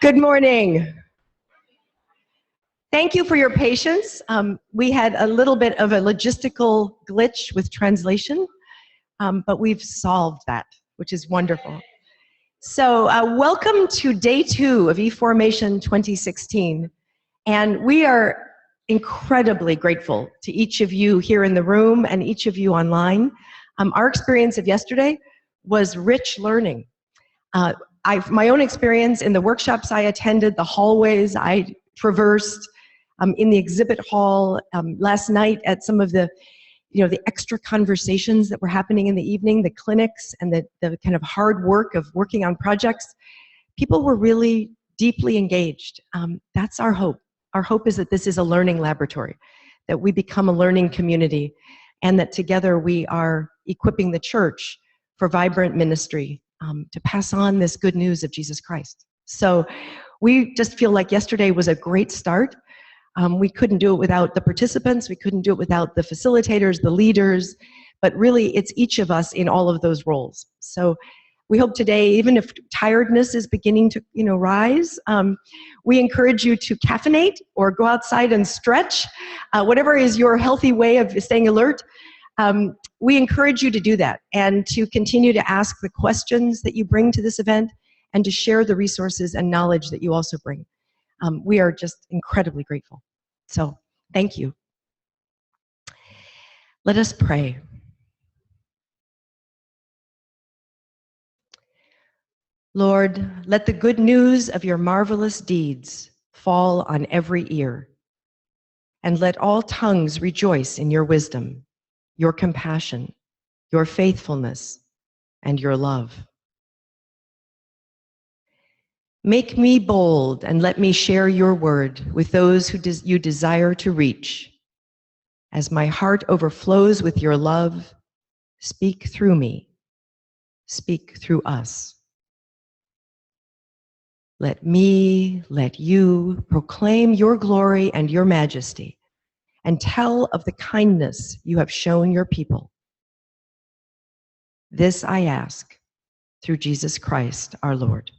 Good morning. Thank you for your patience. We had a little bit of a logistical glitch with translation, but we've solved that, which is wonderful. So welcome to day 2 of eFormation 2016. And we are incredibly grateful to each of you here in the room and each of you online. Our experience of yesterday was rich learning. My own experience in the workshops I attended, the hallways I traversed, in the exhibit hall, last night at some of the extra conversations that were happening in the evening, the clinics and the kind of hard work of working on projects, people were really deeply engaged. That's our hope. Our hope is that this is a learning laboratory, that we become a learning community, and that together we are equipping the church for vibrant ministry, to pass on this good news of Jesus Christ. So we just feel like yesterday was a great start. We couldn't do it without the participants, we couldn't do it without the facilitators, the leaders, but really it's each of us in all of those roles. So we hope today, even if tiredness is beginning to rise, we encourage you to caffeinate or go outside and stretch, whatever is your healthy way of staying alert. We encourage you to do that and to continue to ask the questions that you bring to this event and to share the resources and knowledge that you also bring. We are just incredibly grateful. So thank you. Let us pray. Lord, let the good news of your marvelous deeds fall on every ear, and let all tongues rejoice in your wisdom, your compassion, your faithfulness, and your love. Make me bold and let me share your word with those who you desire to reach. As my heart overflows with your love, speak through me, speak through us. Let you proclaim your glory and your majesty, and tell of the kindness you have shown your people. This I ask through Jesus Christ, our Lord.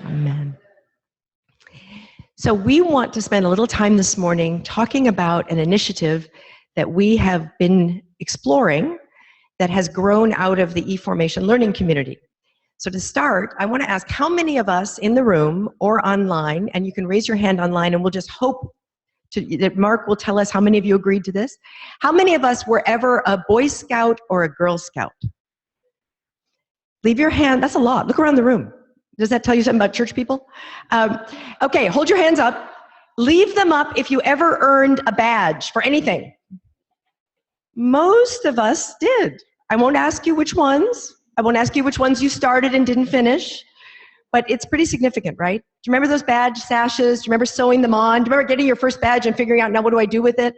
Amen. So we want to spend a little time this morning talking about an initiative that we have been exploring that has grown out of the eFormation learning community. So to start, I want to ask how many of us in the room or online, and you can raise your hand online and we'll just hope that Mark will tell us how many of you agreed to this. How many of us were ever a Boy Scout or a Girl Scout? Leave your hand, that's a lot. Look around the room. Does that tell you something about church people? Okay, hold your hands up. Leave them up if you ever earned a badge for anything. Most of us did. I won't ask you which ones. I won't ask you which ones you started and didn't finish. But it's pretty significant, right? Do you remember those badge sashes? Do you remember sewing them on? Do you remember getting your first badge and figuring out, now what do I do with it?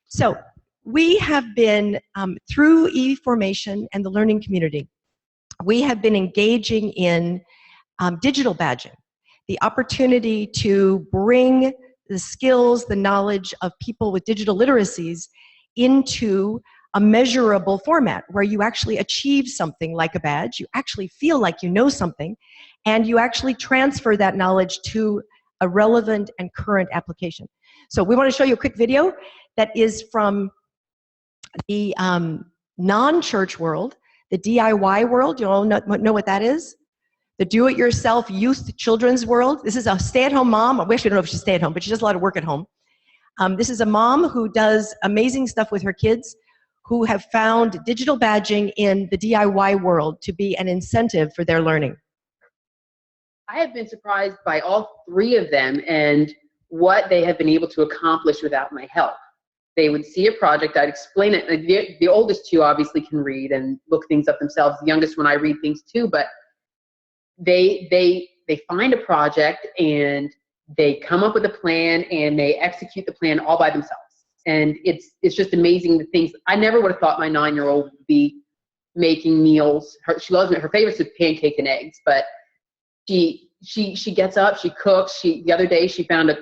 So we have been, through eFormation and the learning community, we have been engaging in digital badging, the opportunity to bring the skills, the knowledge of people with digital literacies into a measurable format where you actually achieve something like a badge, you actually feel like you know something, and you actually transfer that knowledge to a relevant and current application. So we want to show you a quick video that is from the non-church world, the DIY world. You all know what that is? The do-it-yourself youth children's world. This is a stay-at-home mom. We actually don't know if she's stay-at-home, but she does a lot of work at home. This is a mom who does amazing stuff with her kids, who have found digital badging in the DIY world to be an incentive for their learning. I have been surprised by all 3 of them and what they have been able to accomplish without my help. They would see a project, I'd explain it. The oldest 2 obviously can read and look things up themselves. The youngest one, I read things too, but they find a project and they come up with a plan and they execute the plan all by themselves. And it's just amazing the things. I never would have thought my 9-year-old would be making meals. She loves it. Her favorite is pancake and eggs, but she gets up, she cooks. The other day she found a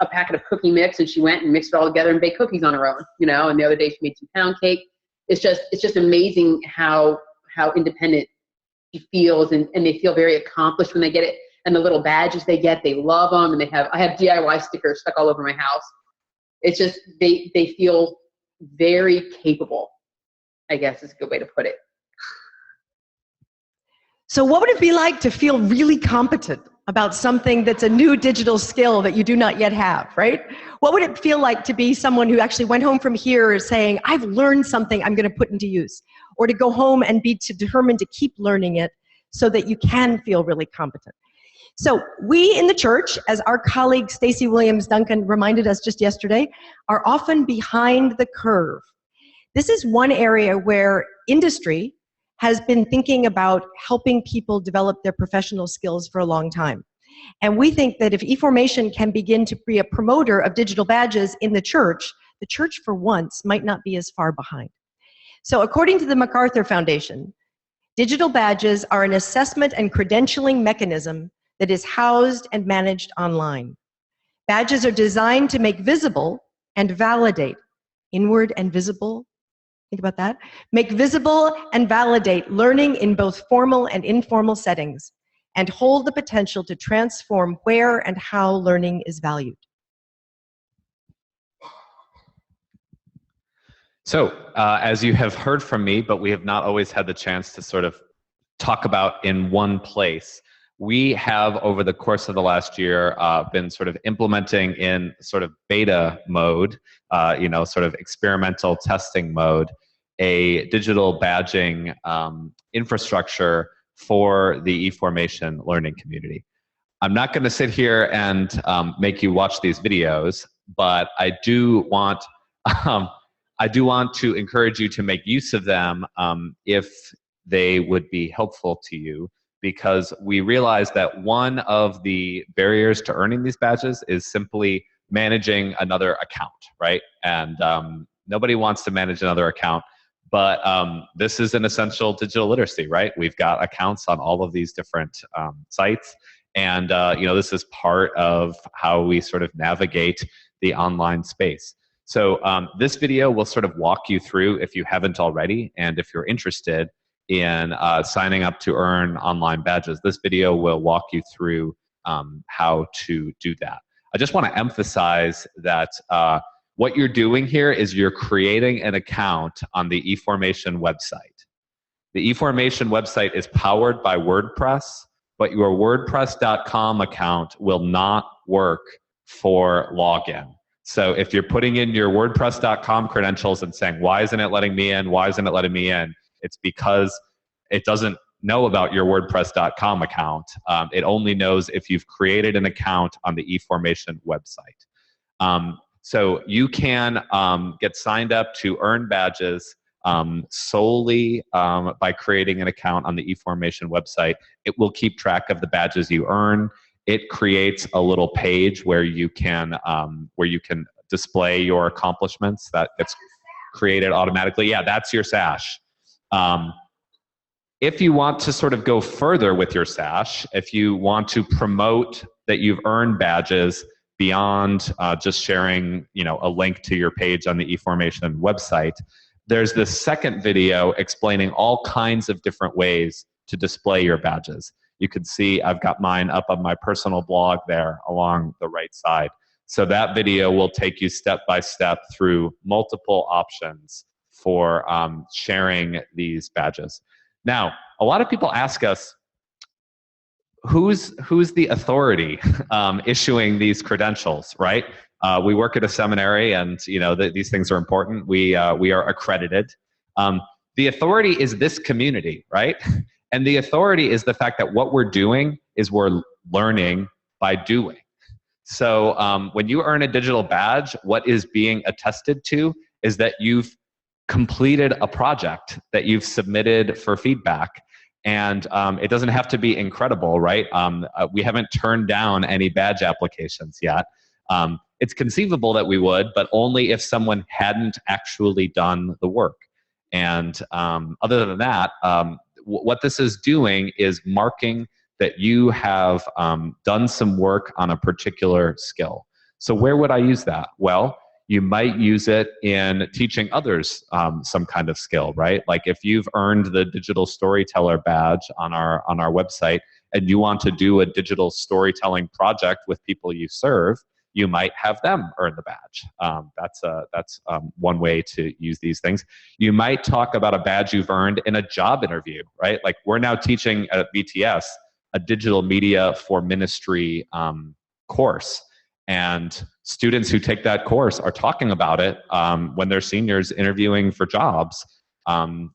packet of cookie mix, and she went and mixed it all together and baked cookies on her own, and the other day she made some pound cake. It's just amazing how independent she feels, and they feel very accomplished when they get it. and the little badges they get, they love them, and I have DIY stickers stuck all over my house. It's just, they feel very capable, I guess is a good way to put it. So what would it be like to feel really competent about something that's a new digital skill that you do not yet have, right? What would it feel like to be someone who actually went home from here saying, I've learned something I'm going to put into use, or to go home and be determined to keep learning it so that you can feel really competent? So we in the church, as our colleague Stacey Williams Duncan reminded us just yesterday, are often behind the curve. This is one area where industry has been thinking about helping people develop their professional skills for a long time. And we think that if eFormation can begin to be a promoter of digital badges in the church for once might not be as far behind. So according to the MacArthur Foundation, digital badges are an assessment and credentialing mechanism that is housed and managed online. Badges are designed to make visible and validate, inward and visible. Think about that. Make visible and validate learning in both formal and informal settings, and hold the potential to transform where and how learning is valued. So, as you have heard from me, but we have not always had the chance to sort of talk about in one place, we have, over the course of the last year, been sort of implementing in sort of beta mode, sort of experimental testing mode, a digital badging infrastructure for the eFormation learning community. I'm not going to sit here and make you watch these videos, but I do want to encourage you to make use of them if they would be helpful to you, because we realize that one of the barriers to earning these badges is simply managing another account, right? And nobody wants to manage another account, but this is an essential digital literacy, right? We've got accounts on all of these different sites, and this is part of how we sort of navigate the online space. So this video will sort of walk you through, if you haven't already, and if you're interested in signing up to earn online badges, this video will walk you through how to do that. I just want to emphasize that what you're doing here is you're creating an account on the eFormation website. The eFormation website is powered by WordPress, but your WordPress.com account will not work for login. So if you're putting in your WordPress.com credentials and saying, why isn't it letting me in? Why isn't it letting me in? It's because it doesn't know about your WordPress.com account. It only knows if you've created an account on the eFormation website. So you can get signed up to earn badges solely by creating an account on the eFormation website. It will keep track of the badges you earn. It creates a little page where you can display your accomplishments. That gets created automatically. Yeah, that's your sash. If you want to sort of go further with your sash, if you want to promote that you've earned badges beyond just sharing, a link to your page on the eFormation website, there's this second video explaining all kinds of different ways to display your badges. You can see I've got mine up on my personal blog there along the right side. So that video will take you step by step through multiple options for sharing these badges. Now, a lot of people ask us, who's the authority issuing these credentials, right? We work at a seminary, and these things are important. We are accredited. The authority is this community, right? And the authority is the fact that what we're doing is we're learning by doing. So when you earn a digital badge, what is being attested to is that you've completed a project that you've submitted for feedback. And it doesn't have to be incredible, right? We haven't turned down any badge applications yet. It's conceivable that we would, but only if someone hadn't actually done the work. And other than that, what this is doing is marking that you have done some work on a particular skill. So where would I use that? Well, you might use it in teaching others some kind of skill, right? Like if you've earned the digital storyteller badge on our website, and you want to do a digital storytelling project with people you serve, you might have them earn the badge. That's one way to use these things. You might talk about a badge you've earned in a job interview, right? Like we're now teaching at BTS a digital media for ministry course. And students who take that course are talking about it when they're seniors interviewing for jobs.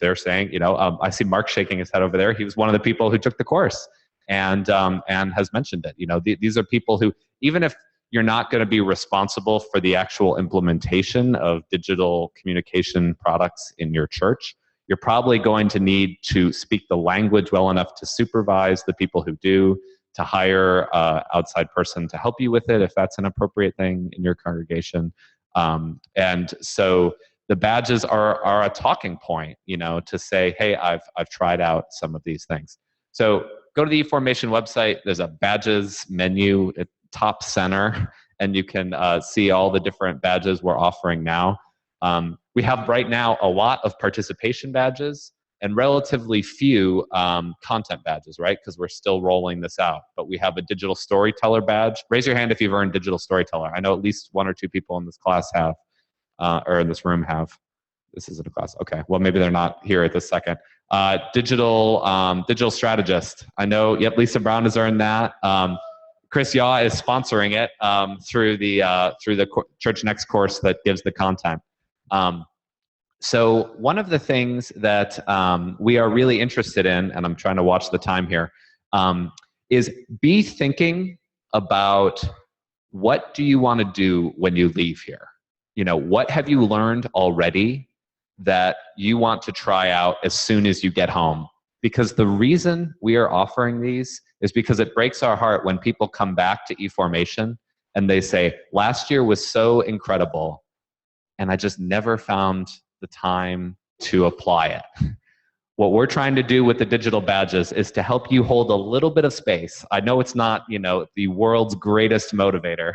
They're saying, I see Mark shaking his head over there. He was one of the people who took the course and has mentioned it. These are people who, even if you're not going to be responsible for the actual implementation of digital communication products in your church, you're probably going to need to speak the language well enough to supervise the people who do, to hire an outside person to help you with it if that's an appropriate thing in your congregation. And so the badges are a talking point, to say, hey, I've tried out some of these things. So go to the eFormation website. There's a badges menu at top center, and you can see all the different badges we're offering now. We have right now a lot of participation badges and relatively few content badges, right? Because we're still rolling this out. But we have a digital storyteller badge. Raise your hand if you've earned digital storyteller. I know at least 1 or 2 people in this class have, or in this room have. This isn't a class. Okay, well, maybe they're not here at this second. Digital strategist. I know, yep, Lisa Brown has earned that. Chris Yaw is sponsoring it through the Church Next course that gives the content. So one of the things that we are really interested in, and I'm trying to watch the time here, is be thinking about what do you want to do when you leave here? What have you learned already that you want to try out as soon as you get home? Because the reason we are offering these is because it breaks our heart when people come back to eFormation and they say, last year was so incredible, and I just never found the time to apply it. What we're trying to do with the digital badges is to help you hold a little bit of space. I know it's not, the world's greatest motivator,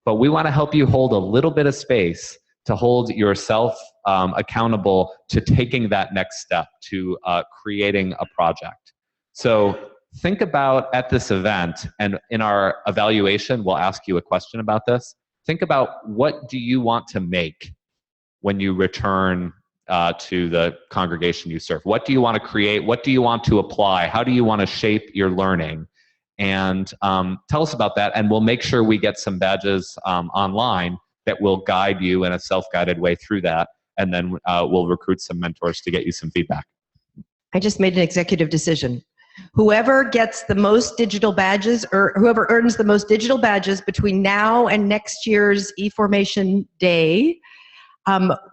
but we want to help you hold a little bit of space to hold yourself accountable to taking that next step, to creating a project. So think about at this event, and in our evaluation, we'll ask you a question about this. Think about, what do you want to make when you return to the congregation you serve? What do you want to create? What do you want to apply? How do you want to shape your learning? And tell us about that, and we'll make sure we get some badges online that will guide you in a self-guided way through that, and then we'll recruit some mentors to get you some feedback. I just made an executive decision. Whoever gets the most digital badges, or whoever earns the most digital badges between now and next year's eFormation Day,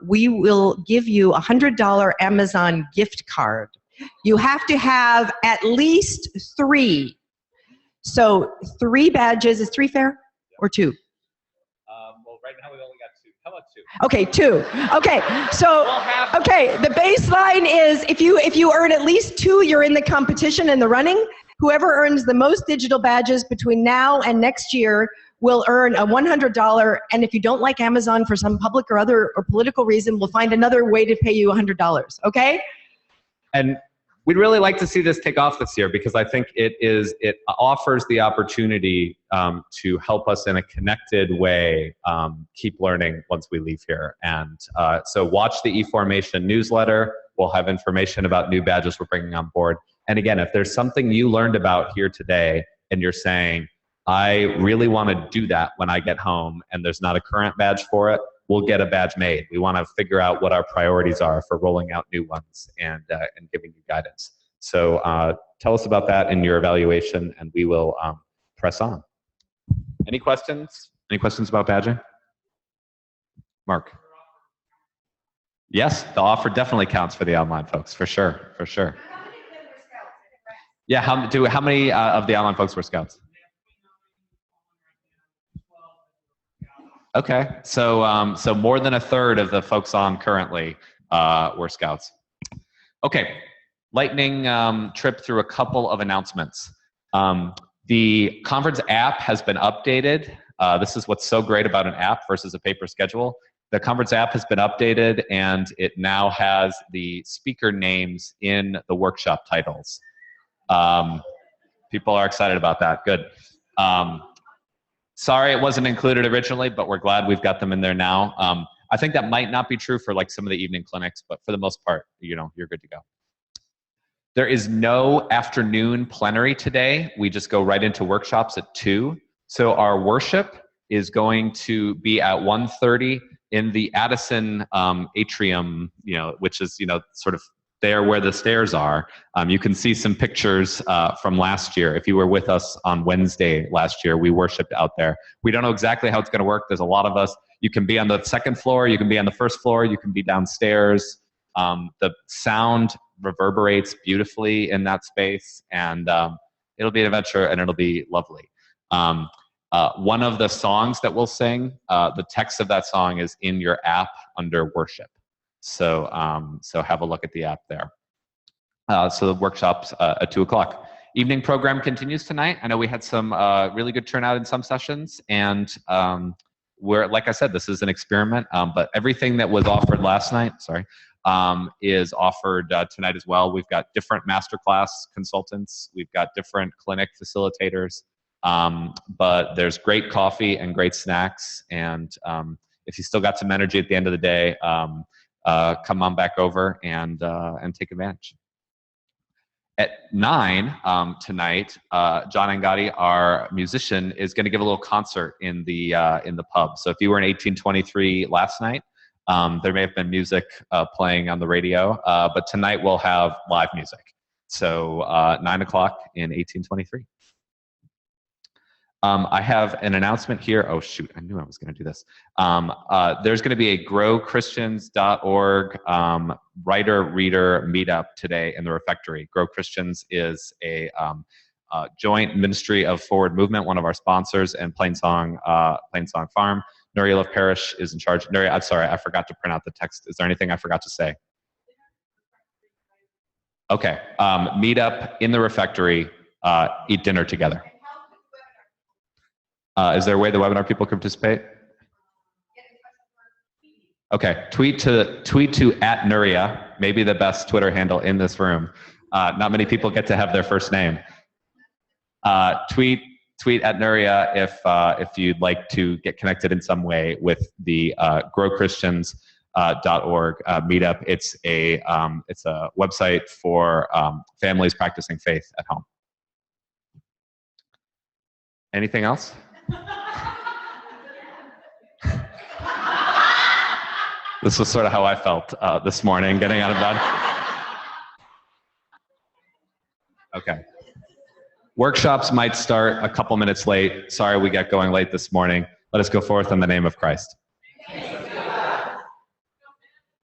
we will give you a $100 Amazon gift card. You have to have at least 3. So 3 badges. Is 3 fair or 2? Well, right now we've only got 2. How about 2? Okay, 2. Okay, so okay, the baseline is if you earn at least 2, you're in the competition and the running. Whoever earns the most digital badges between now and next year will earn a $100. And if you don't like Amazon for some public or other or political reason, we'll find another way to pay you $100. Okay? And we'd really like to see this take off this year, because I think it offers the opportunity to help us in a connected way keep learning once we leave here. And so watch the eFormation newsletter. We'll have information about new badges we're bringing on board. And again, if there's something you learned about here today and you're saying, I really want to do that when I get home, and there's not a current badge for it, we'll get a badge made. We want to figure out what our priorities are for rolling out new ones and giving you guidance. So tell us about that in your evaluation, and we will press on. Any questions? Any questions about badging? Mark? Yes, the offer definitely counts for the online folks, for sure, for sure. Yeah, how many of the online folks were scouts? Okay, so so more than a third of the folks on currently were scouts. Okay, lightning trip through a couple of announcements. The conference app has been updated. This is what's so great about an app versus a paper schedule. The conference app has been updated, and it now has the speaker names in the workshop titles. People are excited about that. Good. Sorry it wasn't included originally, but we're glad we've got them in there now. I think that might not be true for like some of the evening clinics, but for the most part, you know, you're good to go. There is no afternoon plenary today. We just go right into workshops at 2. So our worship is going to be at 1:30 in the Addison atrium, you know, which is, you know, sort of there where the stairs are. You can see some pictures from last year. If you were with us on Wednesday last year, we worshiped out there. We don't know exactly how it's going to work. There's a lot of us. You can be on the second floor. You can be on the first floor. You can be downstairs. The sound reverberates beautifully in that space, and it'll be an adventure, and it'll be lovely. One of the songs that we'll sing, the text of that song is in your app under worship. So have a look at the app there. So the workshop's at 2 o'clock. Evening program continues tonight. I know we had some really good turnout in some sessions, and we're, like I said, this is an experiment, but everything that was offered last night, is offered tonight as well. We've got different masterclass consultants. We've got different clinic facilitators, but there's great coffee and great snacks. And if you still got some energy at the end of the day, come on back over and take advantage. At 9 tonight, John Angadi, our musician, is going to give a little concert in the pub. So if you were in 1823 last night, there may have been music playing on the radio, but tonight we'll have live music. So 9 o'clock in 1823. I have an announcement here. Oh, shoot. I knew I was going to do this. There's going to be a growchristians.org writer-reader meetup today in the refectory. Grow Christians is a joint ministry of Forward Movement, one of our sponsors, and Plainsong Farm. Nuria Love Parish is in charge. Nuria, I'm sorry, I forgot to print out the text. Is there anything I forgot to say? Okay. Meet up in the refectory, eat dinner together. Is there a way the webinar people can participate? Okay, tweet to @Nuria, maybe the best Twitter handle in this room. Not many people get to have their first name. Tweet @Nuria if you'd like to get connected in some way with the growchristians.org meetup. It's a website for families practicing faith at home. Anything else? This was sort of how I felt this morning, getting out of bed. Okay. Workshops might start a couple minutes late. Sorry we got going late this morning. Let us go forth in the name of Christ.